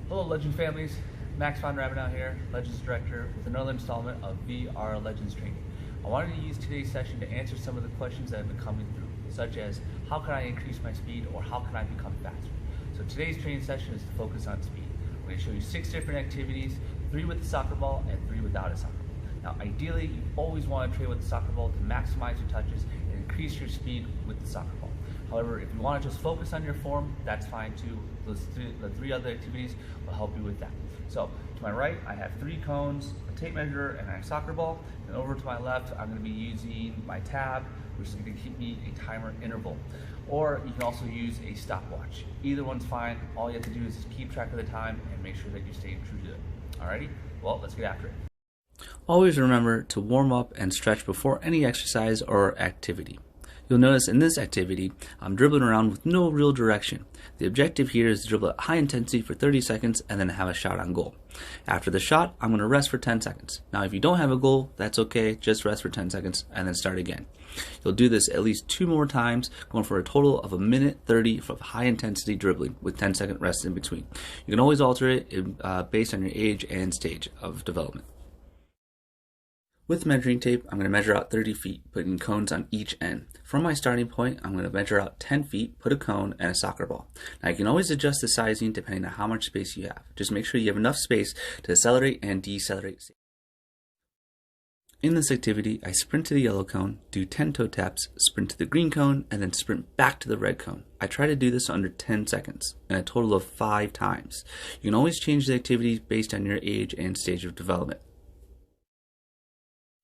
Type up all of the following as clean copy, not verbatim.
Hello Legend families, Max Von Rabenau here, Legends Director with another installment of VR Legends Training. I wanted to use today's session to answer some of the questions that have been coming through, such as how can I increase my speed or how can I become faster? So today's training session is to focus on speed. I'm going to show you 6 different activities, 3 with the soccer ball and 3 without a soccer ball. Now ideally you always want to train with the soccer ball to maximize your touches and increase your speed with the soccer ball. However, if you want to just focus on your form, that's fine too. The 3 other activities will help you with that. So to my right, I have 3 cones, a tape measure, and a soccer ball. And over to my left, I'm going to be using my tab, which is going to keep me a timer interval. Or you can also use a stopwatch. Either one's fine. All you have to do is just keep track of the time and make sure that you're staying true to it. Alrighty? Well, let's get after it. Always remember to warm up and stretch before any exercise or activity. You'll notice in this activity, I'm dribbling around with no real direction. The objective here is to dribble at high intensity for 30 seconds and then have a shot on goal. After the shot, I'm going to rest for 10 seconds. Now if you don't have a goal, that's okay, just rest for 10 seconds and then start again. You'll do this at least 2 more times, going for a total of 1:30 of high intensity dribbling with 10-second rest in between. You can always alter it based on your age and stage of development. With measuring tape, I'm going to measure out 30 feet, putting cones on each end. From my starting point, I'm going to measure out 10 feet, put a cone, and a soccer ball. Now you can always adjust the sizing depending on how much space you have. Just make sure you have enough space to accelerate and decelerate. In this activity, I sprint to the yellow cone, do 10 toe taps, sprint to the green cone, and then sprint back to the red cone. I try to do this under 10 seconds, and a total of 5 times. You can always change the activity based on your age and stage of development.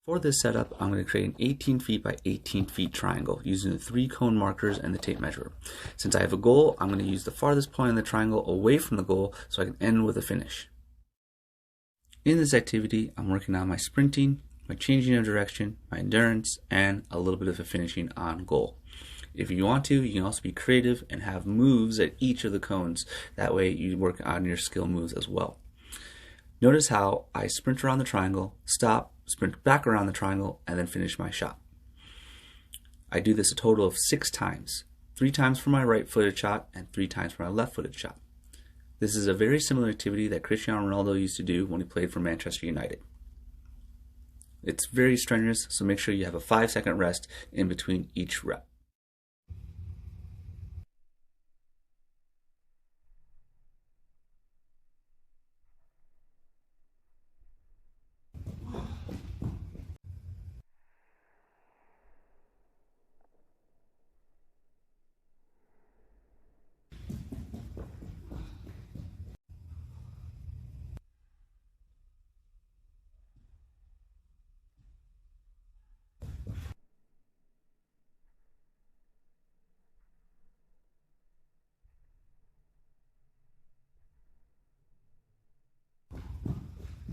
For this setup, I'm going to create an 18 feet by 18 feet triangle using the 3 cone markers and the tape measure. Since I have a goal, I'm going to use the farthest point in the triangle away from the goal so I can end with a finish. In this activity, I'm working on my sprinting, my changing of direction, my endurance, and a little bit of a finishing on goal. If you want to, you can also be creative and have moves at each of the cones. That way you work on your skill moves as well. Notice how I sprint around the triangle, stop, sprint back around the triangle, and then finish my shot. I do this a total of 6 times. 3 times for my right-footed shot and 3 times for my left-footed shot. This is a very similar activity that Cristiano Ronaldo used to do when he played for Manchester United. It's very strenuous, so make sure you have a 5-second rest in between each rep.